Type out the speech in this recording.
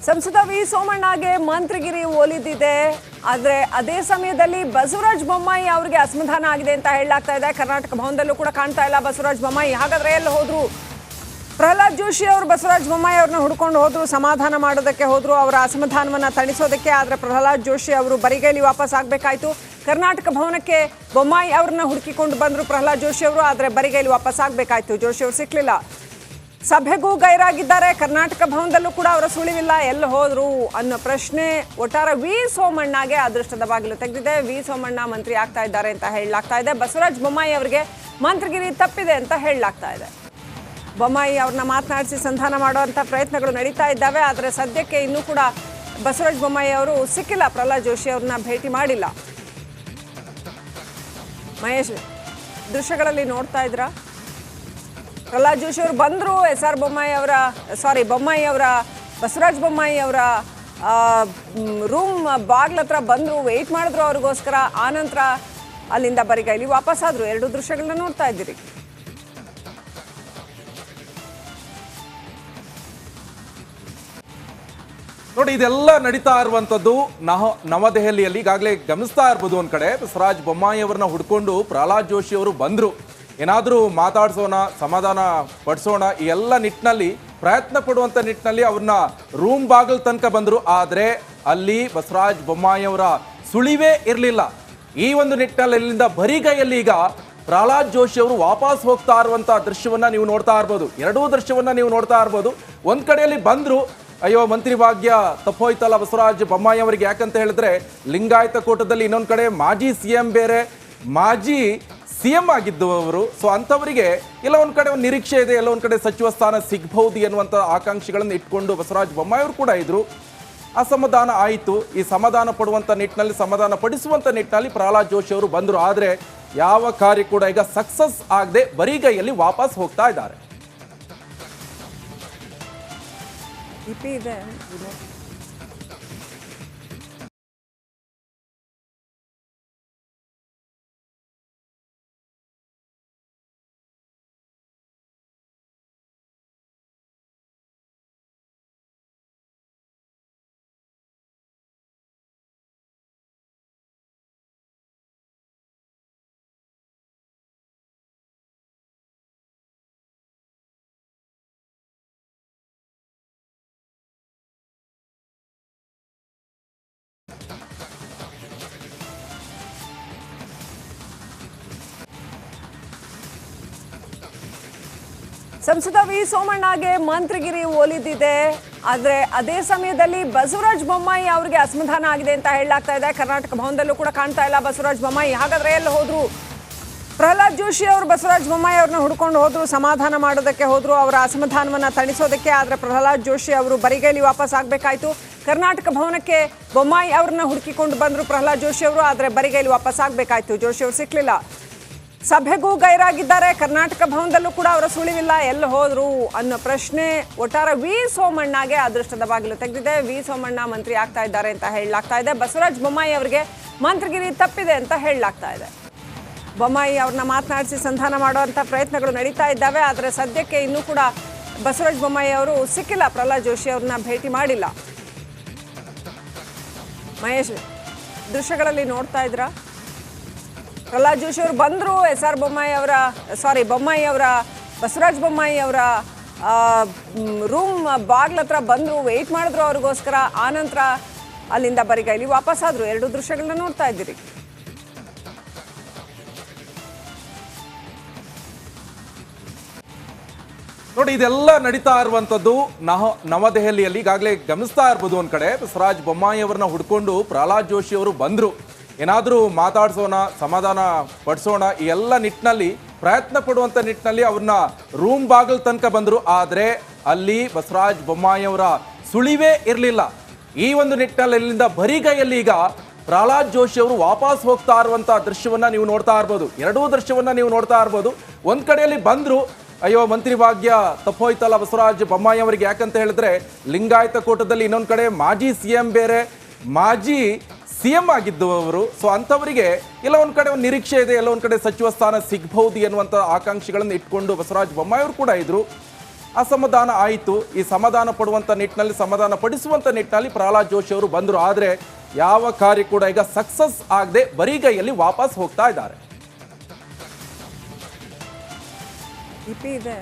ಸಂಸದ ವಿ ಸೋಮಣ್ಣಗೆ ಮಂತ್ರಿಗಿರಿ ಒಲಿದಿದೆ. ಆದರೆ ಅದೇ ಸಮಯದಲ್ಲಿ ಬಸವರಾಜ ಬೊಮ್ಮಾಯಿ ಅವರಿಗೆ ಅಸಮಾಧಾನ ಆಗಿದೆ ಅಂತ ಹೇಳಲಾಗ್ತಾ ಇದೆ. ಕರ್ನಾಟಕ ಭವನದಲ್ಲೂ ಕೂಡ ಕಾಣ್ತಾ ಇಲ್ಲ ಬಸವರಾಜ ಬೊಮ್ಮಾಯಿ. ಹಾಗಾದ್ರೆ ಎಲ್ಲಿ ಹೋದ್ರು? ಪ್ರಹ್ಲಾದ್ ಜೋಶಿ ಅವರು ಬಸವರಾಜ ಬೊಮ್ಮಾಯಿ ಅವ್ರನ್ನ ಹುಡ್ಕೊಂಡು ಹೋದ್ರು, ಸಮಾಧಾನ ಮಾಡೋದಕ್ಕೆ ಹೋದ್ರು, ಅವರ ಅಸಮಾಧಾನವನ್ನ ತಣಿಸೋದಕ್ಕೆ. ಆದರೆ ಪ್ರಹ್ಲಾದ್ ಜೋಶಿ ಅವರು ಬರಿಗೈಲಿ ವಾಪಸ್ ಆಗಬೇಕಾಯ್ತು. ಕರ್ನಾಟಕ ಭವನಕ್ಕೆ ಬೊಮ್ಮಾಯಿ ಅವ್ರನ್ನ ಹುಡುಕಿಕೊಂಡು ಬಂದ್ರು ಪ್ರಹ್ಲಾದ್ ಜೋಶಿ ಅವರು, ಆದರೆ ಬರಿಗೈಲಿ ವಾಪಸ್ ಆಗಬೇಕಾಯ್ತು. ಜೋಶಿ ಅವರು ಸಿಕ್ಲಿಲ್ಲ. ಸಭೆಗೂ ಗೈರಾಗಿದ್ದಾರೆ. ಕರ್ನಾಟಕ ಭವನದಲ್ಲೂ ಕೂಡ ಅವರ ಸುಳಿವಿಲ್ಲ. ಎಲ್ಲಿ ಹೋದ್ರು ಅನ್ನೋ ಪ್ರಶ್ನೆ ಒಟ್ಟಾರೆ ವಿ ಸೋಮಣ್ಣಗೆ ಅದೃಷ್ಟದ ಬಾಗಿಲು ತೆಗೆದಿದೆ. ವಿ ಸೋಮಣ್ಣ ಮಂತ್ರಿ ಆಗ್ತಾ ಇದ್ದಾರೆ ಅಂತ ಹೇಳಲಾಗ್ತಾ ಇದೆ. ಬಸವರಾಜ ಬೊಮ್ಮಾಯಿ ಅವರಿಗೆ ಮಂತ್ರಿಗಿರಿ ತಪ್ಪಿದೆ ಅಂತ ಹೇಳಲಾಗ್ತಾ ಇದೆ. ಬೊಮ್ಮಾಯಿ ಅವ್ರನ್ನ ಮಾತನಾಡಿಸಿ ಸಂಧಾನ ಮಾಡುವಂಥ ಪ್ರಯತ್ನಗಳು ನಡೀತಾ ಇದ್ದಾವೆ. ಆದರೆ ಸದ್ಯಕ್ಕೆ ಇನ್ನೂ ಕೂಡ ಬಸವರಾಜ ಬೊಮ್ಮಾಯಿ ಅವರು ಸಿಕ್ಕಿಲ್ಲ. ಪ್ರಹ್ಲಾದ್ ಜೋಶಿ ಅವ್ರನ್ನ ಭೇಟಿ ಮಾಡಿಲ್ಲ. ಮಹೇಶ್, ದೃಶ್ಯಗಳಲ್ಲಿ ನೋಡ್ತಾ ಇದ್ರ ಪ್ರಹ್ಲಾದ್ ಜೋಶಿ ಅವರು ಬಂದರು. ಬೊಮ್ಮಾಯಿ ಅವರ ಬಸವರಾಜ ಬೊಮ್ಮಾಯಿ ಅವರ ರೂಮ್ ಬಾಗ್ಲ ಹತ್ರ ಬಂದರು, ವೆಯ್ಟ್ ಮಾಡಿದ್ರು ಅವ್ರಿಗೋಸ್ಕರ. ಆನಂತರ ಅಲ್ಲಿಂದ ಬರಿಗೈಲಿ ವಾಪಸ್ ಆದರು. ಎರಡು ದೃಶ್ಯಗಳನ್ನ ನೋಡ್ತಾ ಇದ್ದೀರಿ. ನೋಡಿ, ಇದೆಲ್ಲ ನಡೀತಾ ಇರುವಂತದ್ದು ನವದೆಹಲಿಯಲ್ಲಿ. ಈಗಾಗಲೇ ಗಮನಿಸ್ತಾ ಇರ್ಬೋದು, ಒಂದ್ ಕಡೆ ಬಸವರಾಜ ಬೊಮ್ಮಾಯಿ ಅವರನ್ನ ಹುಡ್ಕೊಂಡು ಪ್ರಹ್ಲಾದ್ ಜೋಶಿ ಅವರು ಬಂದ್ರು. ಏನಾದರೂ ಮಾತಾಡ್ಸೋಣ, ಸಮಾಧಾನ ಪಡಿಸೋಣ, ಈ ಎಲ್ಲ ನಿಟ್ಟಿನಲ್ಲಿ ಪ್ರಯತ್ನ ಪಡುವಂತ ನಿಟ್ಟಿನಲ್ಲಿ ಅವ್ರನ್ನ ರೂಮ್ ಬಾಗಿಲು ತನಕ ಬಂದ್ರು. ಆದ್ರೆ ಅಲ್ಲಿ ಬಸವರಾಜ ಬೊಮ್ಮಾಯಿ ಅವರ ಸುಳಿವೇ ಇರಲಿಲ್ಲ. ಈ ಒಂದು ನಿಟ್ಟಿನಲ್ಲಿ ಇಲ್ಲಿಂದ ಬರಿಗೈಯಲ್ಲಿ ಈಗ ಪ್ರಹ್ಲಾದ್ ಜೋಶಿ ಅವರು ವಾಪಸ್ ಹೋಗ್ತಾ ಇರುವಂತ ದೃಶ್ಯವನ್ನ ನೀವು ನೋಡ್ತಾ ಇರ್ಬೋದು. ಎರಡೂ ದೃಶ್ಯವನ್ನ ನೀವು ನೋಡ್ತಾ ಇರ್ಬೋದು. ಒಂದ್ ಕಡೆಯಲ್ಲಿ ಬಂದ್ರು, ಅಯ್ಯೋ ಮಂತ್ರಿ ಭಾಗ್ಯ ತಪ್ಪೋಯ್ತಲ್ಲ ಬಸವರಾಜ ಬೊಮ್ಮಾಯಿ ಅವರಿಗೆ, ಯಾಕಂತ ಹೇಳಿದ್ರೆ ಲಿಂಗಾಯತ ಕೂಟದಲ್ಲಿ ಇನ್ನೊಂದು ಕಡೆ ಮಾಜಿ ಸಿಎಂ ಬೇರೆ, ಮಾಜಿ ಸಿಎಂ ಆಗಿದ್ದು ಅವರು. ಸೊ ಅಂಥವರಿಗೆ ಎಲ್ಲ ಒಂದು ಕಡೆ ಒಂದು ನಿರೀಕ್ಷೆ ಇದೆ, ಎಲ್ಲ ಒಂದು ಕಡೆ ಸಚಿವ ಸ್ಥಾನ ಸಿಗಬಹುದು ಎನ್ನುವಂಥ ಆಕಾಂಕ್ಷೆಗಳನ್ನು ಇಟ್ಕೊಂಡು ಬಸವರಾಜ ಬೊಮ್ಮಾಯಿ ಅವರು ಕೂಡ ಇದ್ರು. ಅಸಮಾಧಾನ ಆಯಿತು. ಈ ಸಮಾಧಾನ ಪಡುವಂಥ ನಿಟ್ಟಿನಲ್ಲಿ, ಸಮಾಧಾನ ಪಡಿಸುವಂಥ ನಿಟ್ಟಿನಲ್ಲಿ ಪ್ರಹ್ಲಾದ್ ಜೋಶಿ ಅವರು ಬಂದರು. ಆದರೆ ಯಾವ ಕಾರ್ಯ ಕೂಡ ಈಗ ಸಕ್ಸಸ್ ಆಗದೆ ಬರಿಗೈಯಲ್ಲಿ ವಾಪಸ್ ಹೋಗ್ತಾ ಇದ್ದಾರೆ. ಇದೆ ಸಂಸದ ವಿ ಸೋಮಣ್ಣಗೆ ಮಂತ್ರಿಗಿರಿ ಒಲಿದಿದೆ. ಆದರೆ ಅದೇ ಸಮಯದಲ್ಲಿ ಬಸವರಾಜ ಬೊಮ್ಮಾಯಿ ಅವರಿಗೆ ಅಸಮಾಧಾನ ಆಗಿದೆ ಅಂತ ಹೇಳಲಾಗ್ತಾ ಇದೆ. ಕರ್ನಾಟಕ ಭವನದಲ್ಲೂ ಕೂಡ ಕಾಣ್ತಾ ಇಲ್ಲ ಬಸವರಾಜ ಬೊಮ್ಮಾಯಿ. ಹಾಗಾದ್ರೆ ಎಲ್ಲಿ ಹೋದ್ರು? ಪ್ರಹ್ಲಾದ್ ಜೋಶಿ ಅವರು ಬಸವರಾಜ ಬೊಮ್ಮಾಯಿ ಅವ್ರನ್ನ ಹುಡ್ಕೊಂಡು ಹೋದ್ರು, ಸಮಾಧಾನ ಮಾಡೋದಕ್ಕೆ ಹೋದ್ರು, ಅವರ ಅಸಮಾಧಾನವನ್ನ ತಣಿಸೋದಕ್ಕೆ. ಆದರೆ ಪ್ರಹ್ಲಾದ್ ಜೋಶಿ ಅವರು ಬರಿಗೈಲಿ ವಾಪಸ್ ಆಗಬೇಕಾಯ್ತು. ಕರ್ನಾಟಕ ಭವನಕ್ಕೆ ಬೊಮ್ಮಾಯಿ ಅವ್ರನ್ನ ಹುಡುಕಿಕೊಂಡು ಬಂದ್ರು ಪ್ರಹ್ಲಾದ್ ಜೋಶಿ ಅವರು, ಆದರೆ ಬರಿಗೈಲಿ ವಾಪಸ್ ಆಗಬೇಕಾಯ್ತು. ಜೋಶಿ ಅವರು ಸಿಕ್ಲಿಲ್ಲ. ಸಭೆಗೂ ಗೈರಾಗಿದ್ದಾರೆ. ಕರ್ನಾಟಕ ಭವನದಲ್ಲೂ ಕೂಡ ಅವರ ಸುಳಿವಿಲ್ಲ. ಎಲ್ಲಿ ಹೋದ್ರು ಅನ್ನೋ ಪ್ರಶ್ನೆ ಒಟ್ಟಾರೆ ವಿ ಸೋಮಣ್ಣಗೆ ಅದೃಷ್ಟದ ಬಾಗಿಲು ತೆಗೆದಿದೆ. ವಿ ಸೋಮಣ್ಣ ಮಂತ್ರಿ ಆಗ್ತಾ ಇದ್ದಾರೆ ಅಂತ ಹೇಳಲಾಗ್ತಾ ಇದೆ. ಬಸವರಾಜ ಬೊಮ್ಮಾಯಿ ಅವರಿಗೆ ಮಂತ್ರಿಗಿರಿ ತಪ್ಪಿದೆ ಅಂತ ಹೇಳಲಾಗ್ತಾ ಇದೆ. ಬೊಮ್ಮಾಯಿ ಅವ್ರನ್ನ ಮಾತನಾಡಿಸಿ ಸಂಧಾನ ಮಾಡುವಂಥ ಪ್ರಯತ್ನಗಳು ನಡೀತಾ ಇದ್ದಾವೆ. ಆದರೆ ಸದ್ಯಕ್ಕೆ ಇನ್ನೂ ಕೂಡ ಬಸವರಾಜ ಬೊಮ್ಮಾಯಿ ಅವರು ಸಿಕ್ಕಿಲ್ಲ. ಪ್ರಹ್ಲಾದ್ ಜೋಶಿ ಅವ್ರನ್ನ ಭೇಟಿ ಮಾಡಿಲ್ಲ. ಮಹೇಶ್, ದೃಶ್ಯಗಳಲ್ಲಿ ನೋಡ್ತಾ ಇದ್ರ ಪ್ರಹ್ಲಾದ್ ಜೋಶಿ ಅವರು ಬಂದರು. ಬೊಮ್ಮಾಯಿ ಅವರ ಬಸವರಾಜ ಬೊಮ್ಮಾಯಿ ಅವರ ರೂಮ್ ಬಾಗ್ಲ ಹತ್ರ ಬಂದರು, ವೆಯ್ಟ್ ಮಾಡಿದ್ರು ಅವ್ರಿಗೋಸ್ಕರ. ಆನಂತರ ಅಲ್ಲಿಂದ ಬರಿಗೈಲಿ ವಾಪಸ್ ಆದರು. ಎರಡು ದೃಶ್ಯಗಳನ್ನ ನೋಡ್ತಾ ಇದ್ದೀರಿ. ನೋಡಿ, ಇದೆಲ್ಲ ನಡೀತಾ ಇರುವಂತದ್ದು ನವದೆಹಲಿಯಲ್ಲಿ. ಈಗಾಗಲೇ ಗಮನಿಸ್ತಾ ಇರ್ಬೋದು, ಒಂದ್ ಕಡೆ ಬಸವರಾಜ ಬೊಮ್ಮಾಯಿ ಅವರನ್ನ ಹುಡ್ಕೊಂಡು ಪ್ರಹ್ಲಾದ್ ಜೋಶಿ ಅವರು ಬಂದ್ರು. ಏನಾದರೂ ಮಾತಾಡ್ಸೋಣ, ಸಮಾಧಾನ ಪಡಿಸೋಣ, ಈ ಎಲ್ಲ ನಿಟ್ಟಿನಲ್ಲಿ ಪ್ರಯತ್ನ ಪಡುವಂತ ನಿಟ್ಟಿನಲ್ಲಿ ಅವ್ರನ್ನ ರೂಮ್ ಬಾಗಿಲು ತನಕ ಬಂದ್ರು. ಆದ್ರೆ ಅಲ್ಲಿ ಬಸವರಾಜ ಬೊಮ್ಮಾಯಿ ಅವರ ಸುಳಿವೇ ಇರಲಿಲ್ಲ. ಈ ಒಂದು ನಿಟ್ಟಿನಲ್ಲಿ ಇಲ್ಲಿಂದ ಬರಿಗೈಯಲ್ಲಿ ಈಗ ಪ್ರಹ್ಲಾದ್ ಜೋಶಿ ಅವರು ವಾಪಸ್ ಹೋಗ್ತಾ ಇರುವಂತ ದೃಶ್ಯವನ್ನ ನೀವು ನೋಡ್ತಾ ಇರ್ಬೋದು. ಎರಡೂ ದೃಶ್ಯವನ್ನ ನೀವು ನೋಡ್ತಾ ಇರ್ಬೋದು. ಒಂದ್ ಕಡೆಯಲ್ಲಿ ಬಂದ್ರು, ಅಯ್ಯೋ ಮಂತ್ರಿ ಭಾಗ್ಯ ತಪ್ಪೋಯ್ತಲ್ಲ ಬಸವರಾಜ ಬೊಮ್ಮಾಯಿ ಅವರಿಗೆ, ಯಾಕಂತ ಹೇಳಿದ್ರೆ ಲಿಂಗಾಯತ ಕೂಟದಲ್ಲಿ ಇನ್ನೊಂದು ಕಡೆ ಮಾಜಿ ಸಿಎಂ ಬೇರೆ, ಮಾಜಿ ಸಿಎಂ ಆಗಿದ್ದು ಅವರು. ಸೊ ಅಂಥವರಿಗೆ ಎಲ್ಲ ಒಂದು ಕಡೆ ಒಂದು ನಿರೀಕ್ಷೆ ಇದೆ, ಎಲ್ಲ ಒಂದು ಕಡೆ ಸಚಿವ ಸ್ಥಾನ ಸಿಗಬಹುದು ಎನ್ನುವಂಥ ಆಕಾಂಕ್ಷೆಗಳನ್ನು ಇಟ್ಕೊಂಡು ಬಸವರಾಜ ಬೊಮ್ಮಾಯಿ ಅವರು ಕೂಡ ಇದ್ರು. ಅಸಮಾಧಾನ ಆಯಿತು. ಈ ಸಮಾಧಾನ ಪಡುವಂಥ ನಿಟ್ಟಿನಲ್ಲಿ, ಸಮಾಧಾನ ಪಡಿಸುವಂಥ ನಿಟ್ಟಿನಲ್ಲಿ ಪ್ರಹ್ಲಾದ್ ಜೋಶಿ ಅವರು ಬಂದರು. ಆದರೆ ಯಾವ ಕಾರ್ಯ ಕೂಡ ಈಗ ಸಕ್ಸಸ್ ಆಗದೆ ಬರಿಗೈಯಲ್ಲಿ ವಾಪಸ್ ಹೋಗ್ತಾ ಇದ್ದಾರೆ. ಇದೆ